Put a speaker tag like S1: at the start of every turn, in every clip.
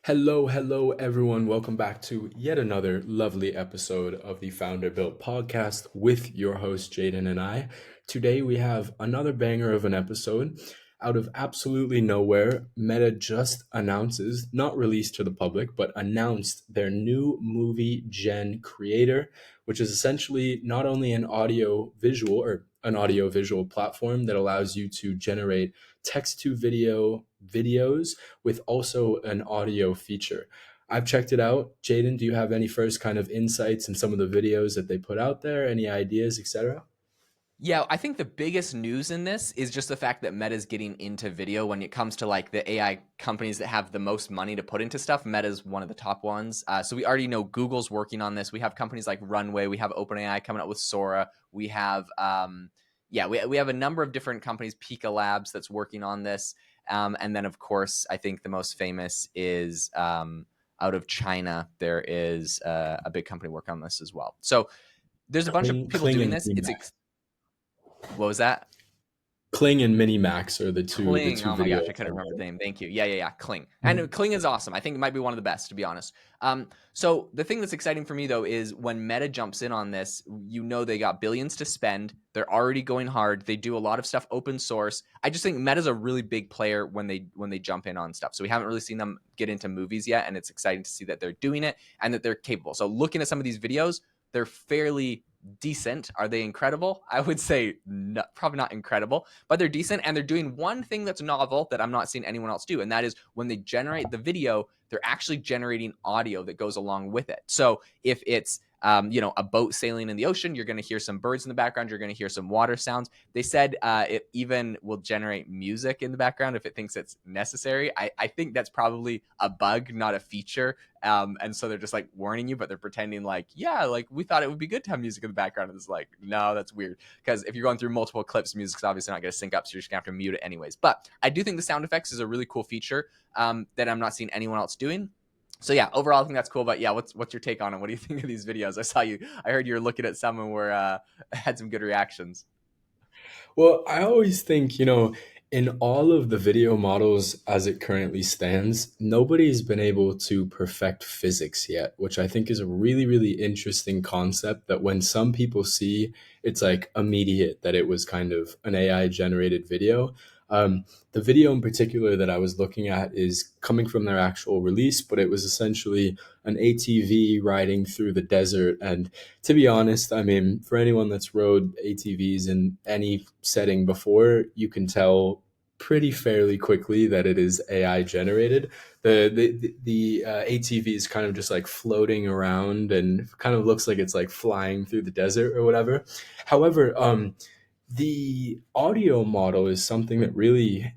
S1: Hello, everyone. Welcome back to yet another lovely episode of the Founder Built podcast with your host, Jaeden and I. Today, we have another banger of an episode. Out of absolutely nowhere, Meta just announces, not released to the public, but announced their new movie gen creator, which is essentially not only an audio visual platform that allows you to generate text to video videos with also an audio feature. I've checked it out. Jaeden, do you have any first kind of insights in some of the videos that they put out there? Any ideas, etc.?
S2: Yeah, I think the biggest news in this is just the fact that Meta's getting into video when it comes to like the AI companies that have the most money to put into stuff. Meta's one of the top ones. So we already know Google's working on this. We have companies like Runway. We have OpenAI coming out with Sora. We have, we have a number of different companies, Pika Labs, that's working on this. And then, of course, I think the most famous is out of China. There is a big company working on this as well. So there's a bunch of people
S1: Kling
S2: doing
S1: and
S2: this.
S1: Minimax.
S2: What was that?
S1: Kling and Minimax are the
S2: Kling.
S1: two
S2: Oh my
S1: video
S2: gosh, I couldn't remember the
S1: channels.
S2: name. Thank you. Yeah. Kling. And
S1: Mhm.
S2: Kling is awesome. I think it might be one of the best, to be honest. So the thing that's exciting for me though is when Meta jumps in on this, you know they got billions to spend. They're already going hard. They do a lot of stuff open source. I just think Meta's a really big player when they jump in on stuff. So we haven't really seen them get into movies yet, and it's exciting to see that they're doing it and that they're capable. So looking at some of these videos, they're fairly decent. Are they incredible? I would say probably not incredible, but they're decent, and they're doing one thing that's novel that I'm not seeing anyone else do, and that is when they generate the video, they're actually generating audio that goes along with it. So if it's a boat sailing in the ocean, you're going to hear some birds in the background, you're going to hear some water sounds. They said it even will generate music in the background if it thinks it's necessary. I think that's probably a bug, not a feature. And so they're just like warning you, but they're pretending like, yeah, like we thought it would be good to have music in the background. And it's like, no, that's weird. Because if you're going through multiple clips, music's obviously not going to sync up, so you're just going to have to mute it anyways. But I do think the sound effects is a really cool feature that I'm not seeing anyone else doing. So yeah, overall I think that's cool. But yeah, what's your take on it? What do you think of these videos? I heard you were looking at some and were had some good reactions.
S1: Well, I always think, in all of the video models as it currently stands, nobody's been able to perfect physics yet, which I think is a really, really interesting concept that when some people see, it's like immediate that it was kind of an AI generated video. The video in particular that I was looking at is coming from their actual release, but it was essentially an ATV riding through the desert. And to be honest, I mean, for anyone that's rode ATVs in any setting before, you can tell pretty fairly quickly that it is AI generated. The ATV is kind of just like floating around and kind of looks like it's like flying through the desert or whatever. However, the audio model is something that really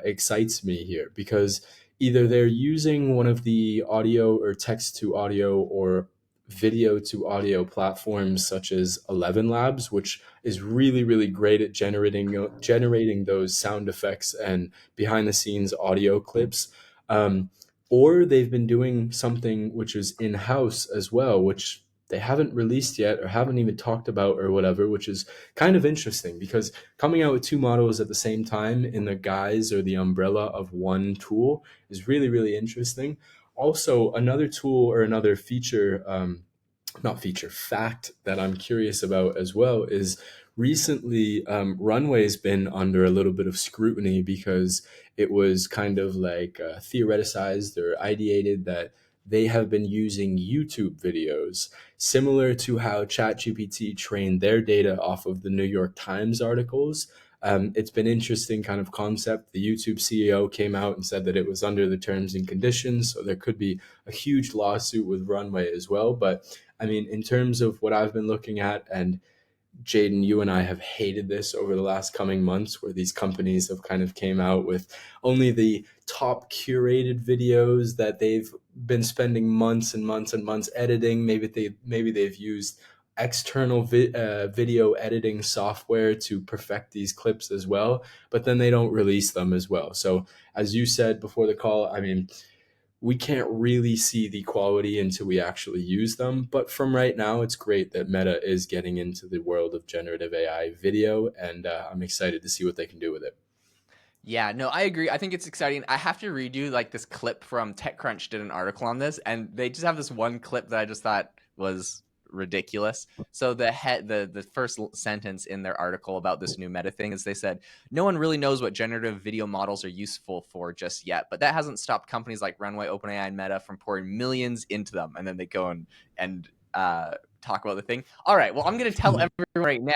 S1: excites me here because either they're using one of the audio or text to audio or video to audio platforms such as 11 Labs, which is really, really great at generating those sound effects and behind the scenes audio clips. Um, or they've been doing something which is in house as well, which they haven't released yet or haven't even talked about or whatever, which is kind of interesting because coming out with two models at the same time in the guise or the umbrella of one tool is really, really interesting. Also, another tool or another feature, not feature, fact that I'm curious about as well is recently Runway's been under a little bit of scrutiny because it was kind of like theoreticized or ideated that they have been using YouTube videos, similar to how ChatGPT trained their data off of the New York Times articles. It's been interesting kind of concept. The YouTube CEO came out and said that it was under the terms and conditions, so there could be a huge lawsuit with Runway as well. But I mean, in terms of what I've been looking at, and Jaeden, you and I have hated this over the last coming months, where these companies have kind of came out with only the top curated videos that they've been spending months and months and months editing. Maybe they've used external video editing software to perfect these clips as well, but then they don't release them as well. So, as you said before the call, I mean, we can't really see the quality until we actually use them. But from right now, it's great that Meta is getting into the world of generative AI video, and I'm excited to see what they can do with it.
S2: Yeah, no, I agree. I think it's exciting. I have to read you like this clip from TechCrunch did an article on this, and they just have this one clip that I just thought was ridiculous. So the first sentence in their article about this new meta thing is they said no one really knows what generative video models are useful for just yet, but that hasn't stopped companies like Runway, OpenAI, and Meta from pouring millions into them. And then they go and talk about the thing. All right, well, I'm going to tell everyone right now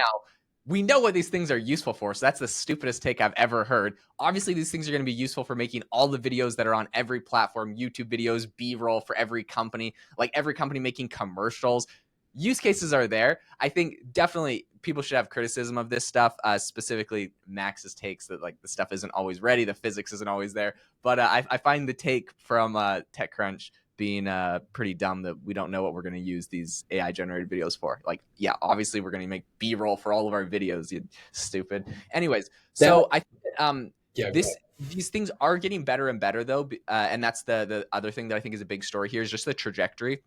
S2: we know what these things are useful for. So that's the stupidest take I've ever heard. Obviously, these things are going to be useful for making all the videos that are on every platform, YouTube videos, B-roll for every company, like every company making commercials. Use cases are there. I think definitely people should have criticism of this stuff, specifically Max's takes that like the stuff isn't always ready, the physics isn't always there. But I find the take from TechCrunch being pretty dumb that we don't know what we're going to use these AI generated videos for. Like, yeah, obviously we're going to make B-roll for all of our videos. You stupid. Anyways,
S1: That
S2: so I think
S1: yeah.
S2: this these things are getting better and better though, and that's the other thing that I think is a big story here is just the trajectory.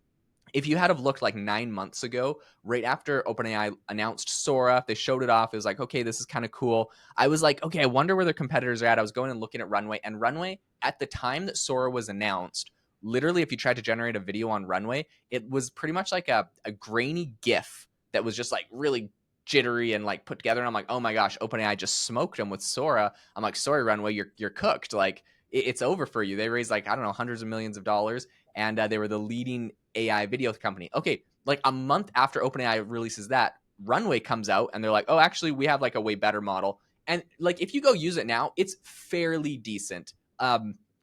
S2: If you had have looked like 9 months ago, right after OpenAI announced Sora, they showed it off. It was like, okay, this is kind of cool. I was like, okay, I wonder where their competitors are at. I was going and looking at Runway, and Runway at the time that Sora was announced, literally, if you tried to generate a video on Runway, it was pretty much like a grainy GIF that was just like really jittery and like put together. And I'm like, oh my gosh, OpenAI just smoked them with Sora. I'm like, sorry, Runway, you're cooked. Like it's over for you. They raised like I don't know hundreds of millions of dollars, and they were the leading AI video company. Okay, like a month after OpenAI releases that, Runway comes out and they're like, oh, actually, we have like a way better model. And like if you go use it now, it's fairly decent.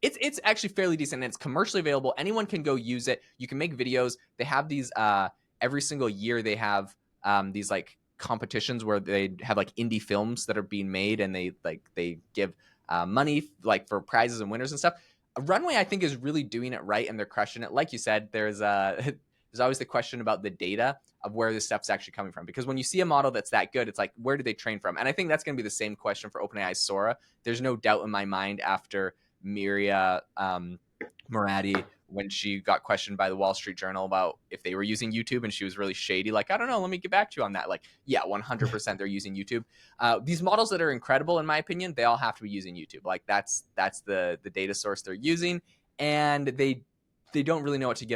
S2: It's actually fairly decent and it's commercially available. Anyone can go use it. You can make videos. They have these every single year. They have these like competitions where they have like indie films that are being made and they give money like for prizes and winners and stuff. Runway, I think, is really doing it right and they're crushing it. Like you said, there's always the question about the data of where this stuff's actually coming from. Because when you see a model that's that good, it's like, where did they train from? And I think that's going to be the same question for OpenAI's Sora. There's no doubt in my mind after Miria Murati when she got questioned by the Wall Street Journal about if they were using YouTube and she was really shady, like, I don't know, let me get back to you on that. Like, yeah, 100% they're using YouTube. These models that are incredible, in my opinion, they all have to be using YouTube. Like, that's the data source they're using, and they don't really know how to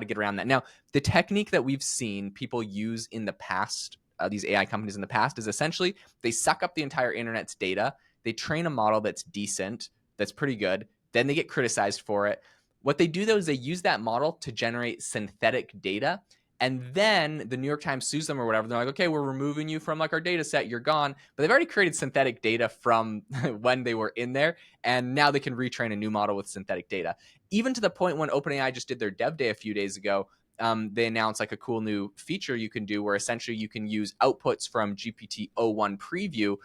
S2: get around that. Now, the technique that we've seen people use in the past, these AI companies in the past, is essentially they suck up the entire internet's data, they train a model that's decent, that's pretty good, then they get criticized for it. What they do though is they use that model to generate synthetic data. And then the New York Times sues them or whatever. They're like, okay, we're removing you from like our data set. You're gone. But they've already created synthetic data from when they were in there. And now they can retrain a new model with synthetic data. Even to the point when OpenAI just did their dev day a few days ago, they announced like a cool new feature you can do where essentially you can use outputs from GPT-o1 preview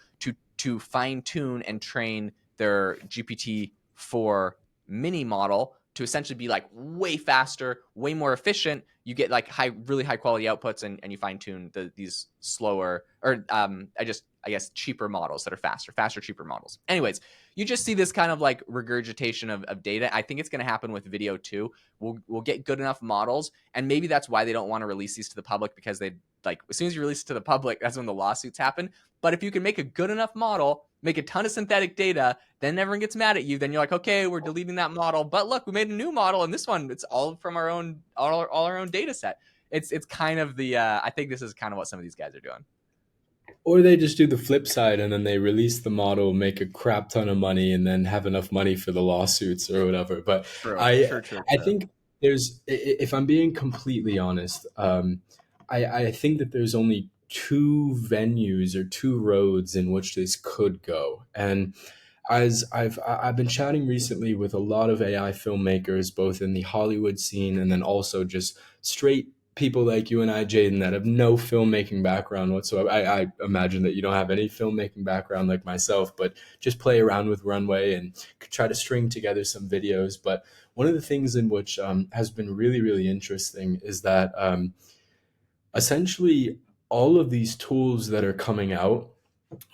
S2: to fine tune and train their GPT-4 mini model to essentially be like way faster, way more efficient. You get like really high quality outputs, and you fine tune these slower or I guess cheaper models that are faster, cheaper models. Anyways, you just see this kind of like regurgitation of data. I think it's going to happen with video too. We'll get good enough models, and maybe that's why they don't want to release these to the public, because they like as soon as you release it to the public, that's when the lawsuits happen. But if you can make a good enough model, make a ton of synthetic data, then everyone gets mad at you. Then you're like, okay, we're deleting that model. But look, we made a new model, and this one, it's all from our own, all our own data set. It's kind of the, I think this is kind of what some of these guys are doing.
S1: Or they just do the flip side and then they release the model, make a crap ton of money, and then have enough money for the lawsuits or whatever. But
S2: True,
S1: I
S2: true, true,
S1: I
S2: true.
S1: think if I'm being completely honest, I think that there's only two venues or two roads in which this could go. And as I've been chatting recently with a lot of AI filmmakers, both in the Hollywood scene and then also just straight people like you and I, Jaden, that have no filmmaking background whatsoever. I imagine that you don't have any filmmaking background like myself, but just play around with Runway and try to string together some videos. But one of the things in which has been really, really interesting is that essentially all of these tools that are coming out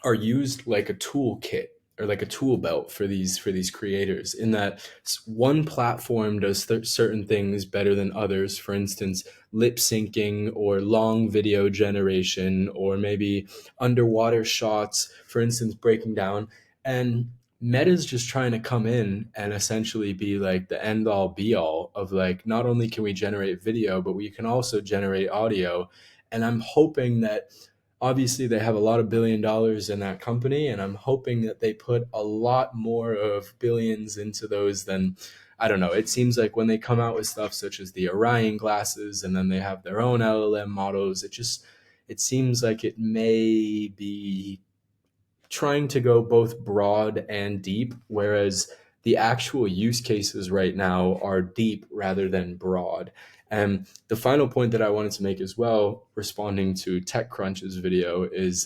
S1: are used like a toolkit or like a tool belt for these creators, in that one platform does certain things better than others, for instance lip syncing or long video generation or maybe underwater shots, for instance breaking down. And Meta's just trying to come in and essentially be like the end all be all of like, not only can we generate video, but we can also generate audio. And I'm hoping that obviously they have a lot of $1 billion in that company, and I'm hoping that they put a lot more of billions into those than, I don't know. It seems like when they come out with stuff such as the Orion glasses and then they have their own LLM models, it seems like it may be trying to go both broad and deep, whereas the actual use cases right now are deep rather than broad. And the final point that I wanted to make as well, responding to TechCrunch's video, is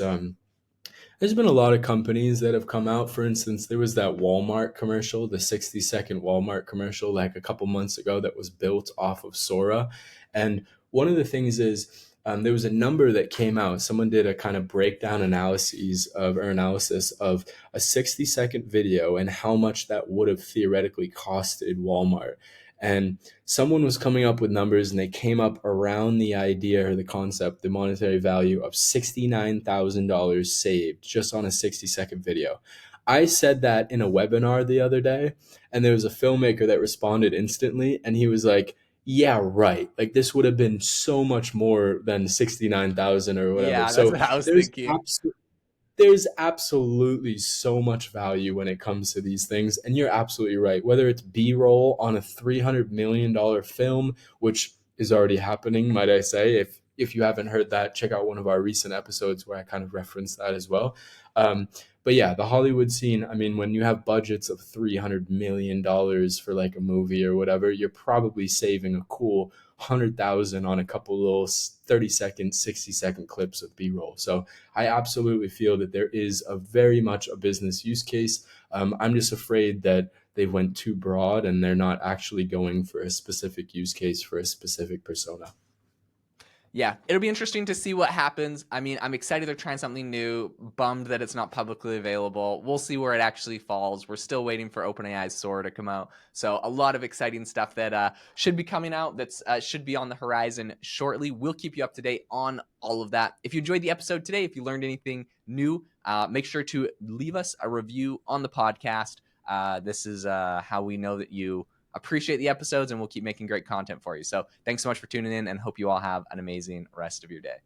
S1: there's been a lot of companies that have come out. For instance, there was that Walmart commercial, the 60-second Walmart commercial, like a couple months ago, that was built off of Sora. And one of the things is there was a number that came out. Someone did a kind of breakdown analysis of a 60-second video and how much that would have theoretically costed Walmart. And someone was coming up with numbers, and they came up around the idea or the concept, the monetary value of $69,000 saved just on a 60-second video. I said that in a webinar the other day, and there was a filmmaker that responded instantly, and he was like, yeah, right. Like this would have been so much more than 69,000 or whatever.
S2: Yeah, that's
S1: So
S2: what I was
S1: there's
S2: thinking.
S1: absolutely there's absolutely so much value when it comes to these things. And you're absolutely right. Whether it's B roll on a $300 million film, which is already happening, might I say, if you haven't heard that, check out one of our recent episodes where I kind of reference that as well. But yeah, the Hollywood scene, I mean, when you have budgets of $300 million for like a movie or whatever, you're probably saving a cool 100,000 on a couple little 30-second, 60-second clips of B-roll. So I absolutely feel that there is a very much a business use case. I'm just afraid that they went too broad and they're not actually going for a specific use case for a specific persona.
S2: Yeah, it'll be interesting to see what happens. I mean, I'm excited they're trying something new. Bummed that it's not publicly available. We'll see where it actually falls. We're still waiting for OpenAI's Sora to come out. So a lot of exciting stuff that should be coming out. That's should be on the horizon shortly. We'll keep you up to date on all of that. If you enjoyed the episode today, if you learned anything new, make sure to leave us a review on the podcast. This is how we know that you appreciate the episodes, and we'll keep making great content for you. So thanks so much for tuning in, and hope you all have an amazing rest of your day.